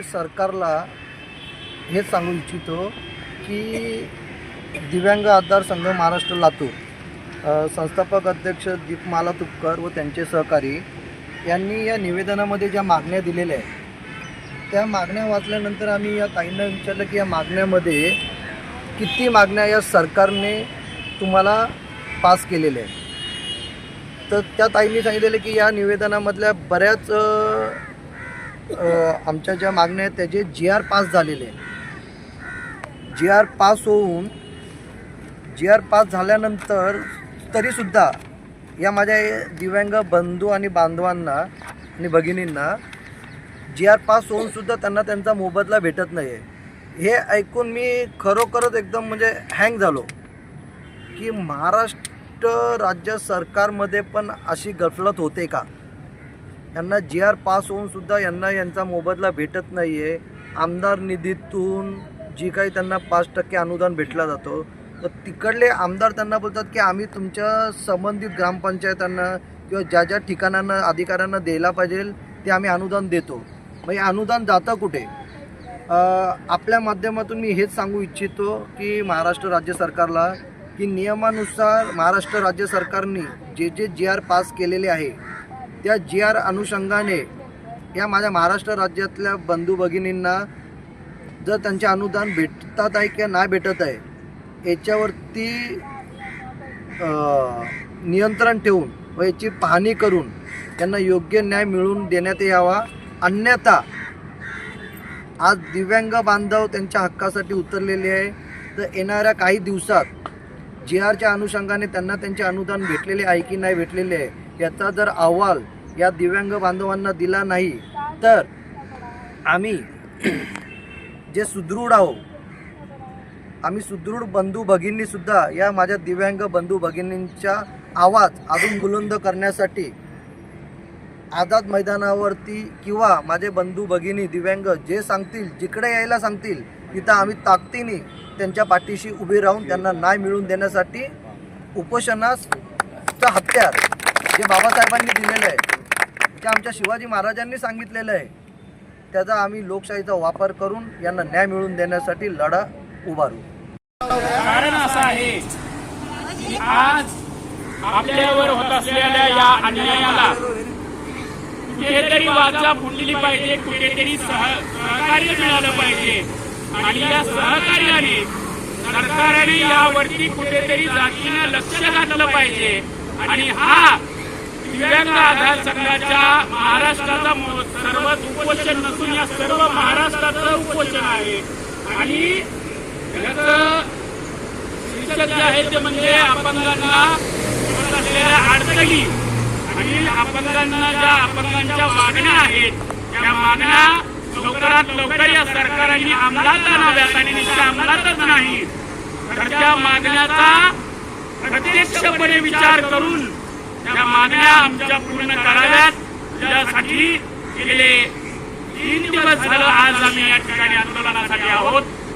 सरकारला हेच सांगू इच्छितो की दिव्यांग आधार संघ महाराष्ट्र लातूर संस्थापक अध्यक्ष दीपमाला तुपकर व त्यांचे सहकारी यांनी या निवेदनामध्ये ज्या मागण्या दिलेल्या आहेत त्या मागण्या वाचल्यानंतर आम्ही या ताईंना विचारलं की या मागण्यामध्ये किती मागण्या या सरकारने तुम्हाला पास केलेल्या आहेत. तर त्या ताईंनी सांगितलेलं की या निवेदनामधल्या बऱ्याच आमच्या ज्या मागण्या आहेत त्याचे GR पास झालेले आहे. GR पास झाल्यानंतर तरीसुद्धा या माझ्या दिव्यांग बंधू आणि बांधवांना आणि भगिनींना GR पास होऊनसुद्धा त्यांना त्यांचा मोबदला भेटत नाही आहे. हे ऐकून मी खरोखरच एकदम म्हणजे हँग झालो की महाराष्ट्र राज्य सरकारमध्ये पण अशी गफलत होते का. यांना GR पास होऊनसुद्धा यांना यांचा मोबदला भेटत नाही आहे. आमदार निधीतून जी काही त्यांना 5% अनुदान भेटला जातो तर तिकडले आमदार त्यांना बोलतात की आम्ही तुमच्या संबंधित ग्रामपंचायतांना किंवा ज्या ज्या ठिकाणांना अधिकाऱ्यांना द्यायला पाहिजे ते आम्ही अनुदान देतो. मग हे अनुदान जातं कुठे. आपल्या माध्यमातून मी हेच सांगू इच्छितो की महाराष्ट्र राज्य सरकारला की नियमानुसार महाराष्ट्र राज्य सरकारने जे GR पास केलेले आहे त्या GR अनुषंगाने या माझ्या महाराष्ट्र राज्यातल्या बंधू भगिनींना जर त्यांचे अनुदान भेटतात आहे किंवा नाही भेटत आहे याच्यावरती नियंत्रण ठेवून व याची पाहणी करून त्यांना योग्य न्याय मिळवून देण्यात यावा. अन्यथा आज दिव्यांग बांधव त्यांच्या हक्कासाठी उतरलेले आहे तर येणाऱ्या काही दिवसात GRच्या अनुषंगाने त्यांना त्यांचे अनुदान भेटलेले आहे की नाही भेटलेले आहे याचा जर अहवाल या दिव्यांग बांधवांना दिला नाही तर आम्ही जे सुदृढ आहो आम्ही सुदृढ बंधू भगिनींनीसुद्धा या माझ्या दिव्यांग बंधू भगिनींचा आवाज अजून बुलंद करण्यासाठी आझाद मैदानावरती किंवा माझे बंधू भगिनी दिव्यांग जे सांगतील जिकडे यायला सांगतील तिथं आम्ही ताकदीने त्यांच्या पाठीशी उभे राहून त्यांना न्याय मिळवून देण्यासाठी उपोषणाचं हत्यार जे बाबासाहेबांनी दिलेलं आहे जे आमच्या शिवाजी महाराजांनी सांगितलेलं आहे त्याचा आम्ही लोकशाहीचा वापर करून यांना न्याय मिळवून देण्यासाठी लढा उभारू. कारण असं आहे की आज आपल्यावर होत असलेल्या या अन्यायाला कुठेतरी वाचा फुटली पाहिजे, कुठेतरी सहकार्य मिळालं पाहिजे आणि या सहकार्याने सरकारने यावरती कुठेतरी जातीनं लक्ष घातलं पाहिजे. आणि हा दिव्यांग आधार संघाच्या महाराष्ट्राचा सर्वच उपोषण नसून या सर्व महाराष्ट्राचं उपोषण आहे. आणि याचं शीर्षक जे आहे ते म्हणजे अपंगांना होत असलेल्या अडचणी आणि अपंगांच्या मागण्या आहेत त्या मागण्या लवकरात लवकर या सरकारने अंमलात आणाव्यात आणि नुसत्या अंमलातच नाही तर त्या मागण्याचा प्रत्यक्षपणे विचार करून त्या मागण्या आमच्या पूर्ण कराव्यात. यासाठी गेले 3 दिवस झालं आज आम्ही या ठिकाणी आंदोलनासाठी आहोत.